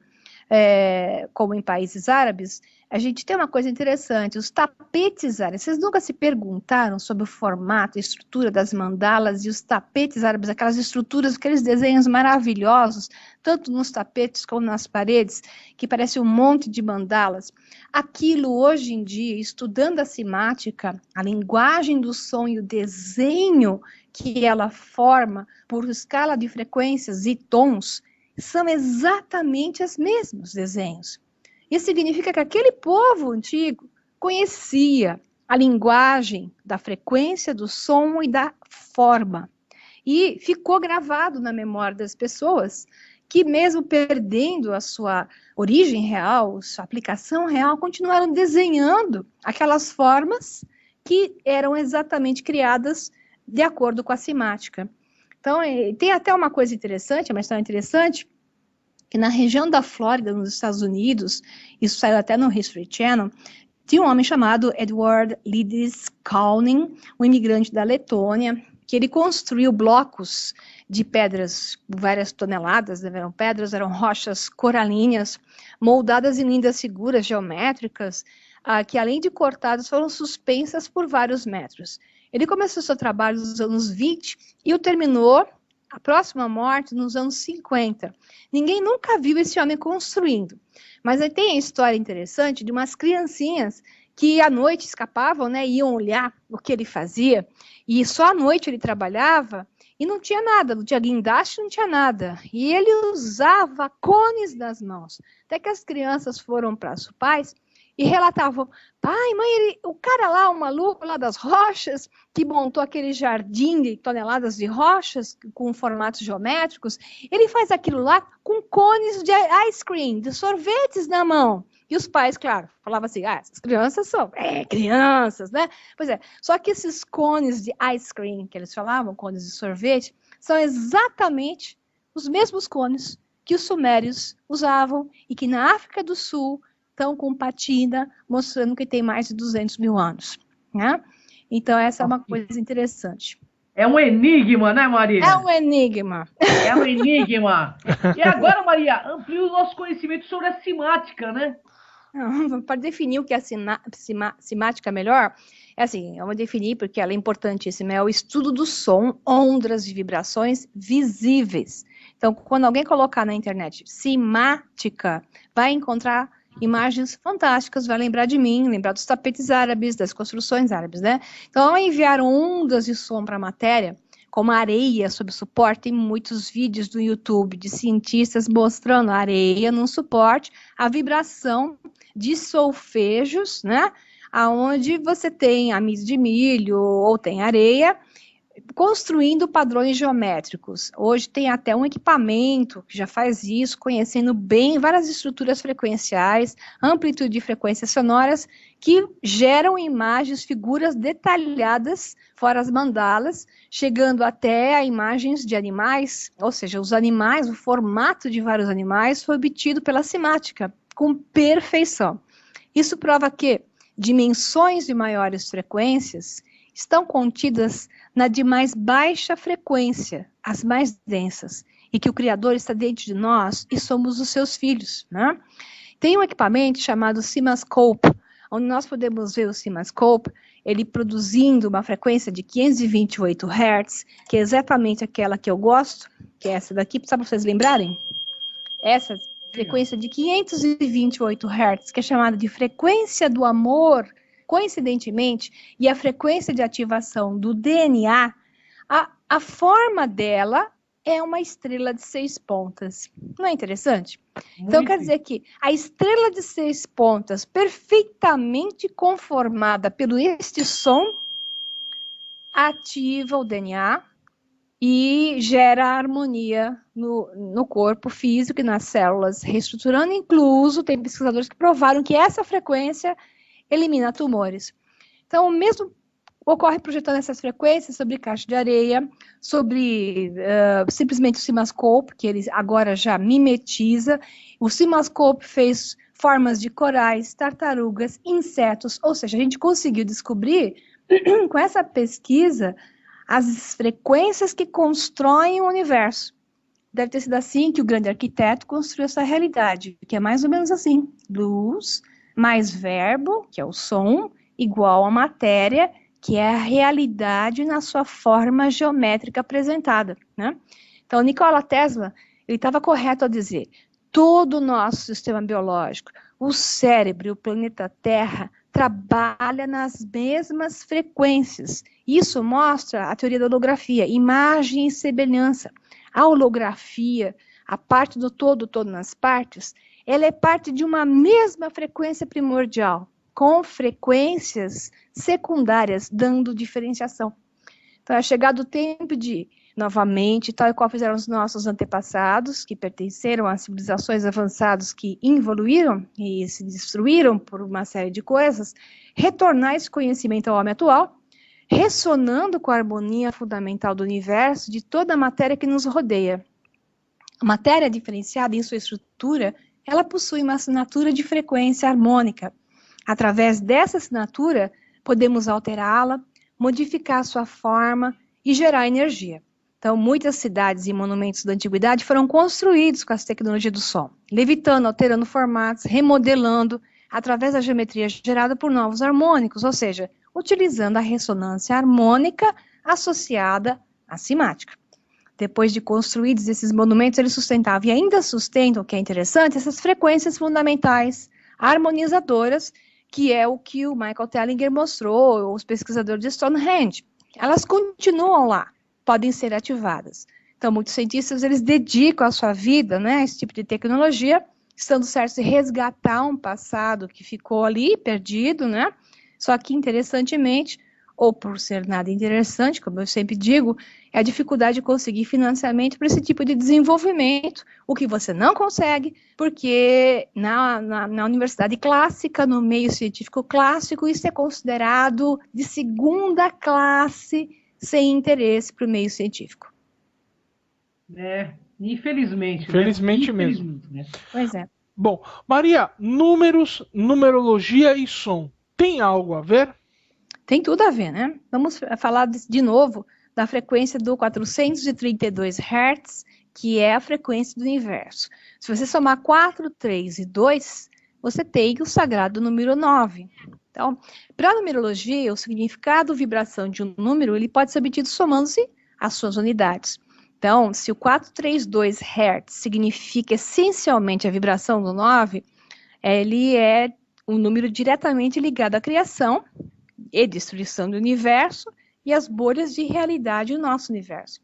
como em países árabes, a gente tem uma coisa interessante, os tapetes árabes. Vocês nunca se perguntaram sobre o formato e estrutura das mandalas e os tapetes árabes, aquelas estruturas, aqueles desenhos maravilhosos, tanto nos tapetes como nas paredes, que parece um monte de mandalas. Aquilo, hoje em dia, estudando a cimática, a linguagem do som e o desenho que ela forma por escala de frequências e tons, são exatamente os mesmos desenhos. Isso significa que aquele povo antigo conhecia a linguagem da frequência, do som e da forma. E ficou gravado na memória das pessoas que, mesmo perdendo a sua origem real, sua aplicação real, continuaram desenhando aquelas formas que eram exatamente criadas de acordo com a cimática. Então, tem até uma coisa interessante, uma história interessante, que na região da Flórida, nos Estados Unidos, isso saiu até no History Channel, tinha um homem chamado Edward Lidis Kauning, um imigrante da Letônia, que ele construiu blocos de pedras, várias toneladas, eram pedras, eram rochas coralinas, moldadas em linhas figuras geométricas, que além de cortadas, foram suspensas por vários metros. Ele começou seu trabalho nos anos 20 e o terminou, a próxima morte, nos anos 50. Ninguém nunca viu esse homem construindo. Mas aí tem a história interessante de umas criancinhas que à noite escapavam, né, iam olhar o que ele fazia, e só à noite ele trabalhava, e não tinha nada, não tinha guindaste, não tinha nada. E ele usava cones nas mãos. Até que as crianças foram para os pais e relatavam, pai, mãe, o cara lá, o maluco lá das rochas, que montou aquele jardim de toneladas de rochas com formatos geométricos, ele faz aquilo lá com cones de ice cream, de sorvetes na mão. E os pais, claro, falavam assim, essas crianças são crianças, né? Pois é, só que esses cones de ice cream, que eles falavam, cones de sorvete, são exatamente os mesmos cones que os sumérios usavam e que na África do Sul estão com patina, mostrando que tem mais de 200 mil anos, né? Então, essa é uma coisa interessante. É um enigma, né, Maria? É um enigma. É um enigma. E agora, Maria, amplia o nosso conhecimento sobre a cimática, né? Para definir o que é cimática melhor, é assim, eu vou definir porque ela é importantíssima, é o estudo do som, ondas e vibrações visíveis. Então, quando alguém colocar na internet cimática, vai encontrar imagens fantásticas, vai lembrar de mim, lembrar dos tapetes árabes, das construções árabes, né? Então, enviaram ondas de som para a matéria, como areia sob suporte, tem muitos vídeos do YouTube de cientistas mostrando a areia num suporte, a vibração de solfejos, né? Aonde você tem amido de milho ou tem areia, construindo padrões geométricos. Hoje tem até um equipamento que já faz isso, conhecendo bem várias estruturas frequenciais, amplitude de frequências sonoras, que geram imagens, figuras detalhadas, fora as mandalas, chegando até a imagens de animais, ou seja, os animais, o formato de vários animais foi obtido pela cimática, com perfeição. Isso prova que dimensões de maiores frequências estão contidas na de mais baixa frequência, as mais densas, e que o Criador está dentro de nós e somos os seus filhos, né? Tem um equipamento chamado CIMAScope, onde nós podemos ver o CIMAScope, ele produzindo uma frequência de 528 Hz, que é exatamente aquela que eu gosto, que é essa daqui, só para vocês lembrarem? Essa frequência de 528 Hz, que é chamada de frequência do amor, coincidentemente, e a frequência de ativação do DNA, a forma dela é uma estrela de 6 pontas. Não é interessante? Então, quer dizer que a estrela de 6 pontas, perfeitamente conformada pelo este som, ativa o DNA e gera harmonia no corpo físico e nas células, reestruturando, incluso, tem pesquisadores que provaram que essa frequência elimina tumores. Então, ocorre projetando essas frequências sobre caixa de areia, sobre simplesmente o CIMASCOPE, que ele agora já mimetiza. O CIMASCOPE fez formas de corais, tartarugas, insetos, ou seja, a gente conseguiu descobrir, com essa pesquisa, as frequências que constroem o universo. Deve ter sido assim que o grande arquiteto construiu essa realidade, que é mais ou menos assim: luz mais verbo, que é o som, igual a matéria, que é a realidade na sua forma geométrica apresentada, né? Então, Nikola Tesla, ele estava correto ao dizer: todo o nosso sistema biológico, o cérebro e o planeta Terra trabalha nas mesmas frequências. Isso mostra a teoria da holografia, imagem e semelhança. A holografia, a parte do todo nas partes, ela é parte de uma mesma frequência primordial, com frequências secundárias, dando diferenciação. Então, é chegado o tempo de, novamente, tal e qual fizeram os nossos antepassados, que pertenceram a civilizações avançadas que evoluíram e se destruíram por uma série de coisas, retornar esse conhecimento ao homem atual, ressonando com a harmonia fundamental do universo, de toda a matéria que nos rodeia. A matéria diferenciada em sua estrutura, ela possui uma assinatura de frequência harmônica. Através dessa assinatura, podemos alterá-la, modificar sua forma e gerar energia. Então, muitas cidades e monumentos da antiguidade foram construídos com essa tecnologia do som, levitando, alterando formatos, remodelando, através da geometria gerada por novos harmônicos, ou seja, utilizando a ressonância harmônica associada à simática. Depois de construídos esses monumentos, eles sustentavam e ainda sustentam, o que é interessante, essas frequências fundamentais, harmonizadoras, que é o que o Michael Tellinger mostrou, os pesquisadores de Stonehenge. Elas continuam lá, podem ser ativadas. Então, muitos cientistas, eles dedicam a sua vida, né, a esse tipo de tecnologia, estando certos de resgatar um passado que ficou ali, perdido, né? Só que, interessantemente, ou por ser nada interessante, como eu sempre digo, é a dificuldade de conseguir financiamento para esse tipo de desenvolvimento, o que você não consegue, porque na universidade clássica, no meio científico clássico, isso é considerado de segunda classe, sem interesse para o meio científico. Infelizmente. Felizmente mesmo. Né? Pois é. Bom, Maria, números, numerologia e som, tem algo a ver? Tem tudo a ver, né? Vamos falar de novo da frequência do 432 Hz, que é a frequência do universo. Se você somar 4, 3 e 2, você tem o sagrado número 9. Então, para a numerologia, o significado, vibração de um número, ele pode ser obtido somando-se as suas unidades. Então, se o 432 Hz significa essencialmente a vibração do 9, ele é um número diretamente ligado à criação e destruição do universo e as bolhas de realidade do nosso universo.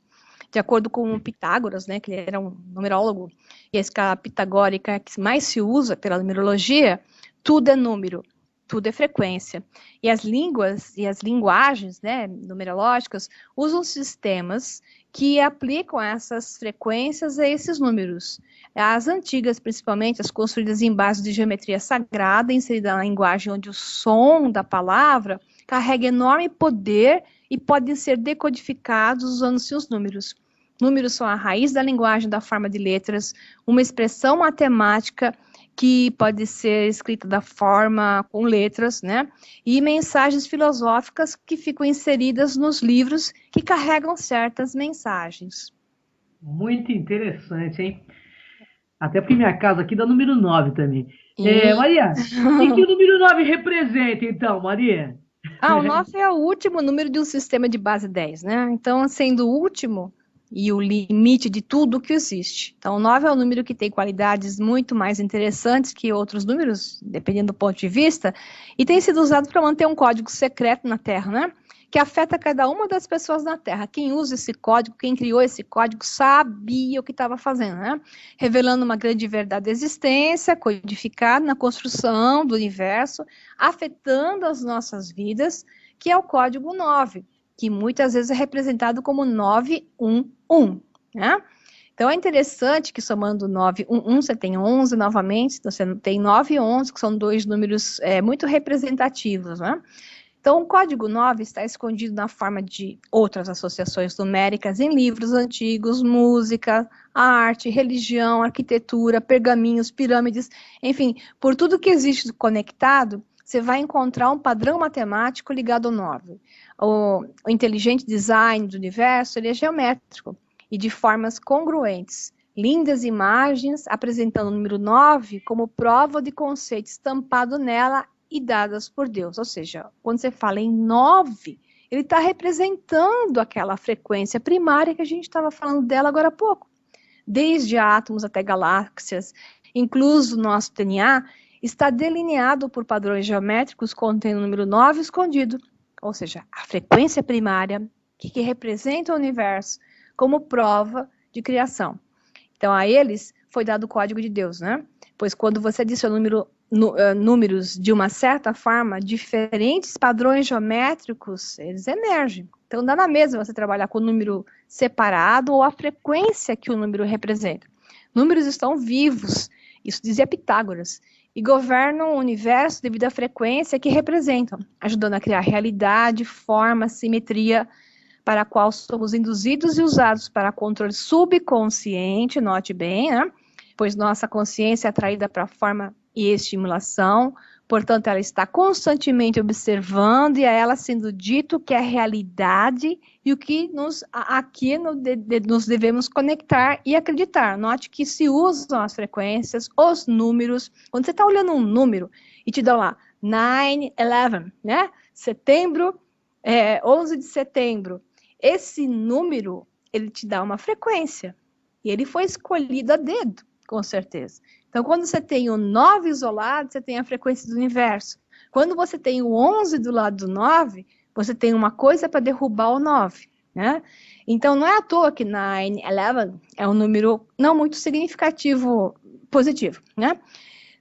De acordo com Pitágoras, né, que ele era um numerólogo, e a escala pitagórica que mais se usa pela numerologia, tudo é número, tudo é frequência. E as línguas e as linguagens, né, numerológicas usam sistemas que aplicam essas frequências a esses números. As antigas, principalmente, as construídas em base de geometria sagrada, inserida na linguagem onde o som da palavra carrega enorme poder e podem ser decodificados usando-se os números. Números são a raiz da linguagem da forma de letras, uma expressão matemática que pode ser escrita da forma com letras, né? E mensagens filosóficas que ficam inseridas nos livros que carregam certas mensagens. Muito interessante, hein? Até porque minha casa aqui dá número 9 também. Maria, o que o número 9 representa, então, Maria? O 9 é o último número de um sistema de base 10, né? Então, sendo o último e o limite de tudo que existe. Então, o 9 é um número que tem qualidades muito mais interessantes que outros números, dependendo do ponto de vista, e tem sido usado para manter um código secreto na Terra, né? Que afeta cada uma das pessoas na Terra. Quem usa esse código, quem criou esse código, sabia o que estava fazendo, né? Revelando uma grande verdade da existência, codificada na construção do universo, afetando as nossas vidas, que é o código 9, que muitas vezes é representado como 911, né? Então, é interessante que somando 911, você tem 11 novamente, então você tem 9 e 11, que são dois números muito representativos, né? Então, Então, o código 9 está escondido na forma de outras associações numéricas em livros antigos, música, arte, religião, arquitetura, pergaminhos, pirâmides, enfim, por tudo que existe conectado, você vai encontrar um padrão matemático ligado ao 9. O inteligente design do universo, ele é geométrico e de formas congruentes. Lindas imagens apresentando o número 9 como prova de conceito estampado nela e dadas por Deus. Ou seja, quando você fala em 9, ele está representando aquela frequência primária que a gente estava falando dela agora há pouco. Desde átomos até galáxias, incluso o nosso DNA, está delineado por padrões geométricos contendo o número 9 escondido. Ou seja, a frequência primária que representa o universo como prova de criação. Então, a eles foi dado o código de Deus, né? Pois quando você adiciona números de uma certa forma, diferentes padrões geométricos, eles emergem. Então, dá na mesma você trabalhar com o número separado ou a frequência que o número representa. Números estão vivos, isso dizia Pitágoras, e governam o universo devido à frequência que representam, ajudando a criar realidade, forma, simetria, para a qual somos induzidos e usados para controle subconsciente, note bem, né? Pois nossa consciência é atraída para a forma e estimulação, portanto, ela está constantemente observando e a ela sendo dito que é realidade e o que nos devemos conectar e acreditar. Note que se usam as frequências, os números, quando você está olhando um número e te dá lá 9/11, né? Setembro, 11 de setembro, esse número, ele te dá uma frequência e ele foi escolhido a dedo, com certeza. Então, quando você tem o 9 isolado, você tem a frequência do universo. Quando você tem o 11 do lado do 9, você tem uma coisa para derrubar o 9, né? Então, não é à toa que 9/11 é um número não muito significativo positivo, né?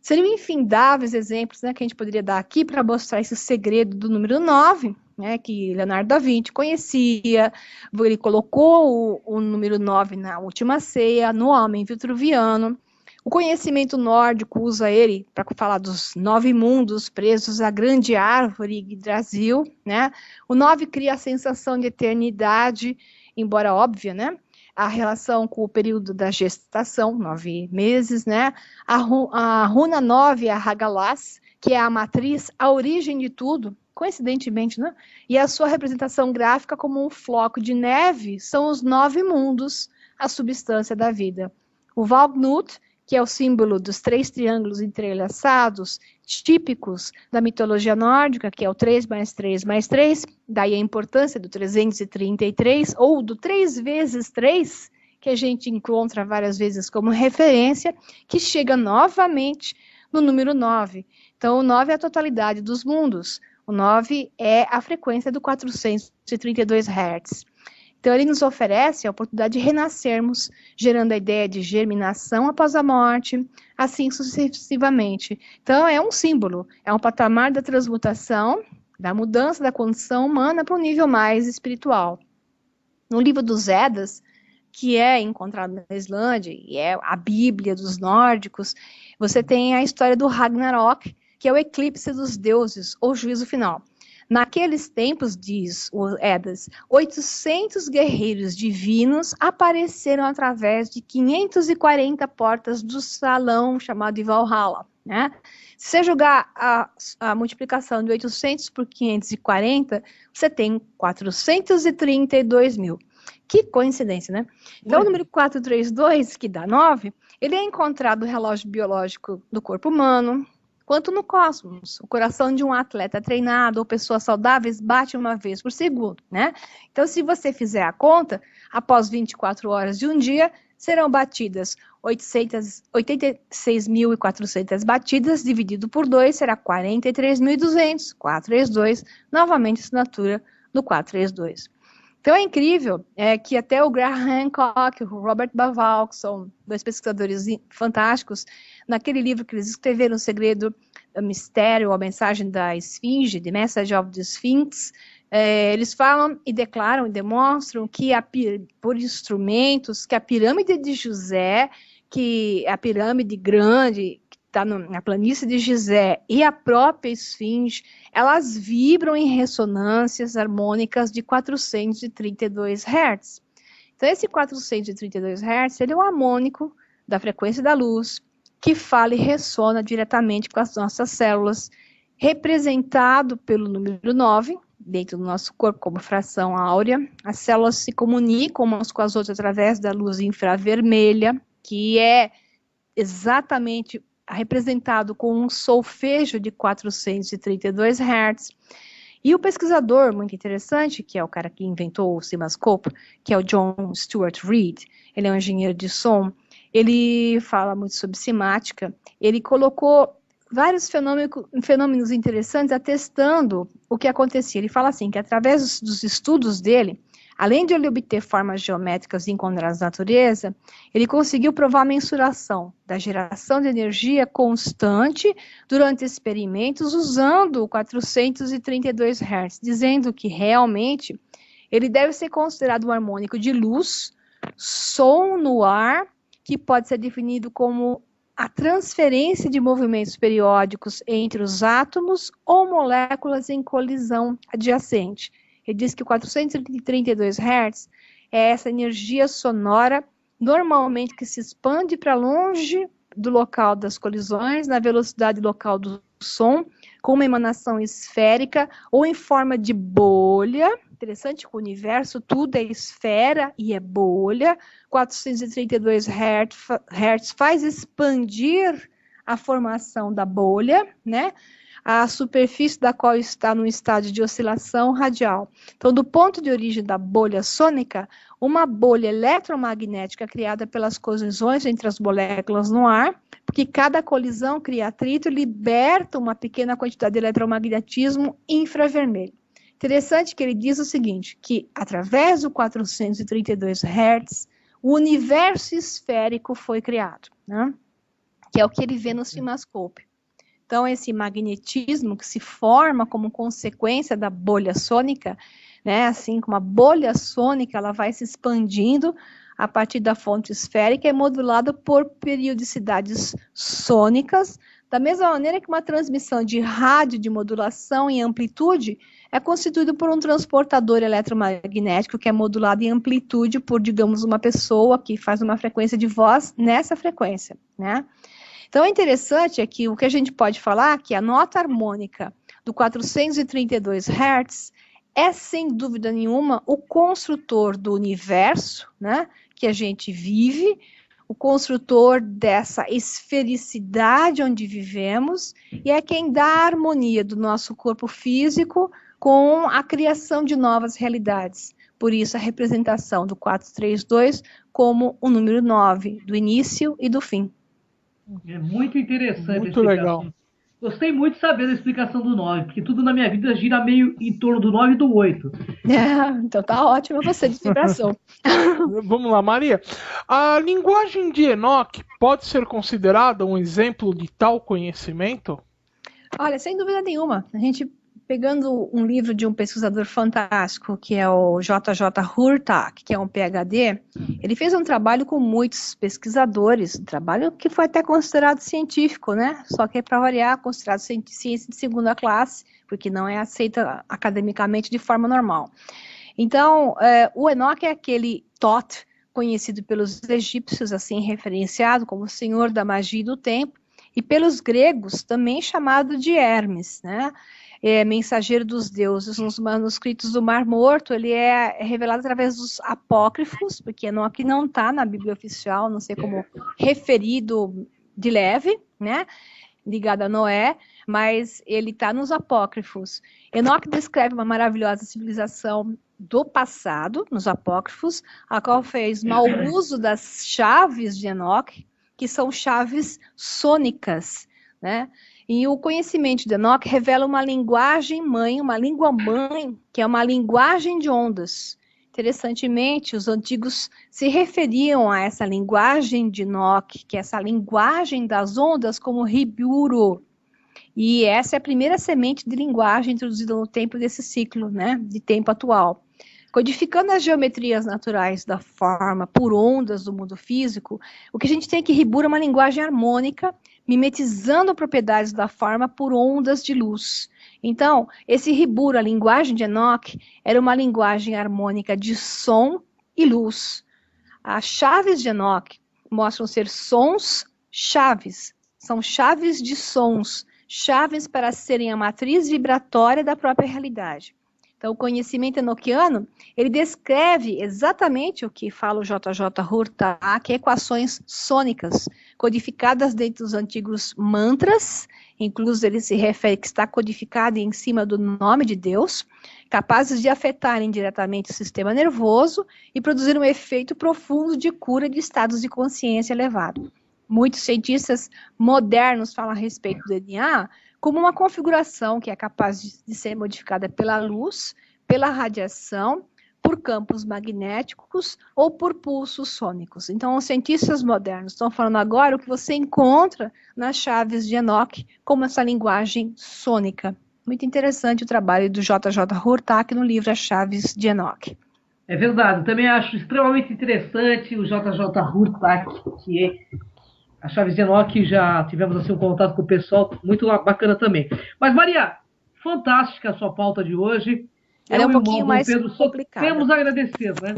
Seriam infindáveis exemplos, né, que a gente poderia dar aqui para mostrar esse segredo do número 9, né, que Leonardo da Vinci conhecia. Ele colocou o número 9 na última ceia, no homem vitruviano. O conhecimento nórdico usa ele para falar dos 9 mundos presos à grande árvore Yggdrasil, né? O 9 cria a sensação de eternidade, embora óbvia, né? A relação com o período da gestação, 9 meses, né? A runa 9 é a Hagalas, que é a matriz, a origem de tudo, coincidentemente, né? E a sua representação gráfica como um floco de neve são os 9 mundos, a substância da vida. O Valknut, que é o símbolo dos 3 triângulos entrelaçados, típicos da mitologia nórdica, que é o 3 mais 3 mais 3, daí a importância do 333, ou do 3 vezes 3, que a gente encontra várias vezes como referência, que chega novamente no número 9. Então, o 9 é a totalidade dos mundos. O 9 é a frequência do 432 Hz. Então, ele nos oferece a oportunidade de renascermos, gerando a ideia de germinação após a morte, assim sucessivamente. Então, é um símbolo, é um patamar da transmutação, da mudança da condição humana para um nível mais espiritual. No livro dos Edas, que é encontrado na Islândia, e é a Bíblia dos nórdicos, você tem a história do Ragnarok, que é o eclipse dos deuses, ou juízo final. Naqueles tempos, diz o Edas, 800 guerreiros divinos apareceram através de 540 portas do salão chamado de Valhalla, né? Se você jogar a multiplicação de 800 por 540, você tem 432 mil. Que coincidência, né? Então, o número 432, que dá 9, ele é encontrado no relógio biológico do corpo humano, quanto no cosmos. O coração de um atleta treinado ou pessoas saudáveis bate uma vez por segundo, né? Então, se você fizer a conta, após 24 horas de um dia, serão batidas 86.400 batidas, dividido por 2, será 43.200, 432, novamente assinatura do 432. Então, é incrível que até o Graham Hancock, o Robert Bauval, que são 2 pesquisadores fantásticos, naquele livro que eles escreveram, O Segredo, o Mistério, a Mensagem da Esfinge, The Message of the Sphinx, eles falam e declaram e demonstram que, por instrumentos, que a pirâmide de José, que a pirâmide grande, está na planície de Gizé e a própria esfinge, elas vibram em ressonâncias harmônicas de 432 Hz. Então, esse 432 Hz, ele é um harmônico da frequência da luz, que fala e ressona diretamente com as nossas células, representado pelo número 9, dentro do nosso corpo como fração áurea. As células se comunicam umas com as outras através da luz infravermelha, que é exatamente representado com um solfejo de 432 Hz. E o pesquisador muito interessante, que é o cara que inventou o CIMAScope, que é o John Stuart Reid, ele é um engenheiro de som, ele fala muito sobre cimática, ele colocou vários fenômenos interessantes atestando o que acontecia. Ele fala assim, que através dos estudos dele, além de ele obter formas geométricas encontradas na natureza, ele conseguiu provar a mensuração da geração de energia constante durante experimentos usando o 432 Hz, dizendo que realmente ele deve ser considerado um harmônico de luz, som no ar, que pode ser definido como a transferência de movimentos periódicos entre os átomos ou moléculas em colisão adjacente. Ele diz que o 432 Hz é essa energia sonora, normalmente que se expande para longe do local das colisões, na velocidade local do som, com uma emanação esférica ou em forma de bolha. Interessante que o universo tudo é esfera e é bolha. 432 Hz faz expandir a formação da bolha, né? A superfície da qual está no estágio de oscilação radial. Então, do ponto de origem da bolha sônica, uma bolha eletromagnética criada pelas colisões entre as moléculas no ar, porque cada colisão cria atrito e liberta uma pequena quantidade de eletromagnetismo infravermelho. Interessante que ele diz o seguinte, que através do 432 Hz, o universo esférico foi criado, né? Que é o que ele vê no CIMAScope. Então, esse magnetismo que se forma como consequência da bolha sônica, né, assim como a bolha sônica, ela vai se expandindo a partir da fonte esférica, é modulado por periodicidades sônicas, da mesma maneira que uma transmissão de rádio de modulação em amplitude é constituído por um transportador eletromagnético que é modulado em amplitude por, digamos, uma pessoa que faz uma frequência de voz nessa frequência, né? Então, é interessante que o que a gente pode falar é que a nota harmônica do 432 Hz é, sem dúvida nenhuma, o construtor do universo, né, que a gente vive, o construtor dessa esfericidade onde vivemos, e é quem dá a harmonia do nosso corpo físico com a criação de novas realidades. Por isso, a representação do 432 como o número 9, do início e do fim. É muito interessante. Muito legal. Gostei muito de saber da explicação do 9, porque tudo na minha vida gira meio em torno do 9 e do 8. Então tá ótimo você de vibração. Vamos lá, Maria. A linguagem de Enoch pode ser considerada um exemplo de tal conhecimento? Olha, sem dúvida nenhuma. A gente, pegando um livro de um pesquisador fantástico, que é o J.J. Hurtak, que é um PhD, ele fez um trabalho com muitos pesquisadores, um trabalho que foi até considerado científico, né? Só que é para variar, considerado ciência de segunda classe, porque não é aceita academicamente de forma normal. Então, o Enoch é aquele Thoth, conhecido pelos egípcios, assim, referenciado como o senhor da magia e do tempo, e pelos gregos também chamado de Hermes, né? Mensageiro dos deuses. Nos manuscritos do Mar Morto, ele é revelado através dos apócrifos, porque Enoque não está na Bíblia oficial, não sei como referido de leve, né? Ligado a Noé, mas ele está nos apócrifos. Enoque descreve uma maravilhosa civilização do passado, nos apócrifos, a qual fez mau uso das chaves de Enoque, que são chaves sônicas, né? E o conhecimento de Enoch revela uma linguagem mãe, uma língua mãe, que é uma linguagem de ondas. Interessantemente, os antigos se referiam a essa linguagem de Enoch, que é essa linguagem das ondas, como Riburu. E essa é a primeira semente de linguagem introduzida no tempo desse ciclo, né, de tempo atual. Codificando as geometrias naturais da forma por ondas do mundo físico, o que a gente tem aqui Ribur é uma linguagem harmônica, mimetizando propriedades da forma por ondas de luz. Então, esse Ribur, a linguagem de Enoch, era uma linguagem harmônica de som e luz. As chaves de Enoch mostram ser sons chaves, são chaves de sons, chaves para serem a matriz vibratória da própria realidade. Então, o conhecimento enoquiano, ele descreve exatamente o que fala o JJ Hurtak, equações sônicas, codificadas dentro dos antigos mantras, inclusive ele se refere que está codificado em cima do nome de Deus, capazes de afetar indiretamente o sistema nervoso e produzir um efeito profundo de cura de estados de consciência elevado. Muitos cientistas modernos falam a respeito do DNA como uma configuração que é capaz de ser modificada pela luz, pela radiação, por campos magnéticos ou por pulsos sônicos. Então, os cientistas modernos estão falando agora o que você encontra nas chaves de Enoch, como essa linguagem sônica. Muito interessante o trabalho do JJ Hurtak no livro As Chaves de Enoch. É verdade, também acho extremamente interessante o JJ Hurtak, que é As Chaves de Enoch, já tivemos assim um contato com o pessoal, muito bacana também. Mas, Maria, fantástica a sua pauta de hoje. Ela é um pouquinho mais Pedro, complicada. Temos a agradecer, né?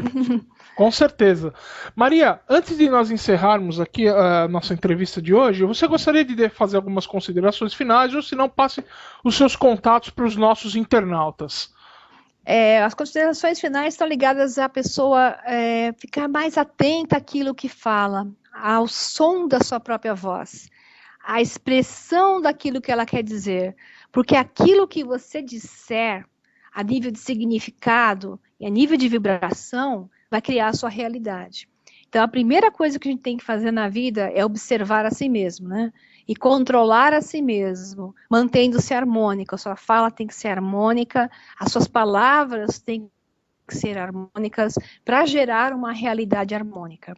Com certeza. Maria, antes de nós encerrarmos aqui a nossa entrevista de hoje, você gostaria de fazer algumas considerações finais, ou se não, passe os seus contatos para os nossos internautas. As considerações finais estão ligadas à pessoa ficar mais atenta àquilo que fala, ao som da sua própria voz, à expressão daquilo que ela quer dizer, porque aquilo que você disser, a nível de significado e a nível de vibração, vai criar a sua realidade. Então, a primeira coisa que a gente tem que fazer na vida é observar a si mesmo, né? E controlar a si mesmo, mantendo-se harmônico. A sua fala tem que ser harmônica, as suas palavras têm que ser harmônicas para gerar uma realidade harmônica.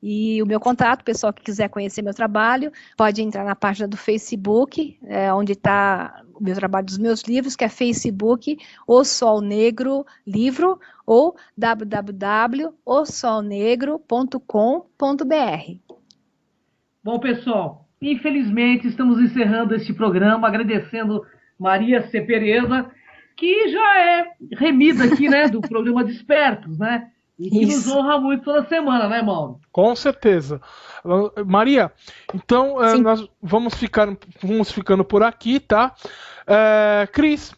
E o meu contato, pessoal que quiser conhecer meu trabalho, pode entrar na página do Facebook, onde está o meu trabalho dos meus livros, que é Facebook, O Sol Negro Livro, ou www.osolnegro.com.br. Bom, pessoal, infelizmente estamos encerrando este programa, agradecendo Maria C. Pereira, que já é remida aqui, né, do programa Despertos, né? E que nos honra muito toda semana, né, Mauro? Com certeza. Maria, então nós vamos ficando por aqui, tá? Cris,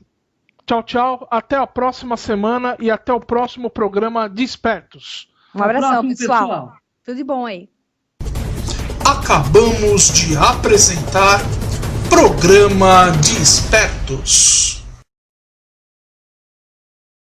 tchau, tchau. Até a próxima semana e até o próximo programa Despertos. Um abração, pessoal. Tudo de bom aí. Acabamos de apresentar Programa Despertos.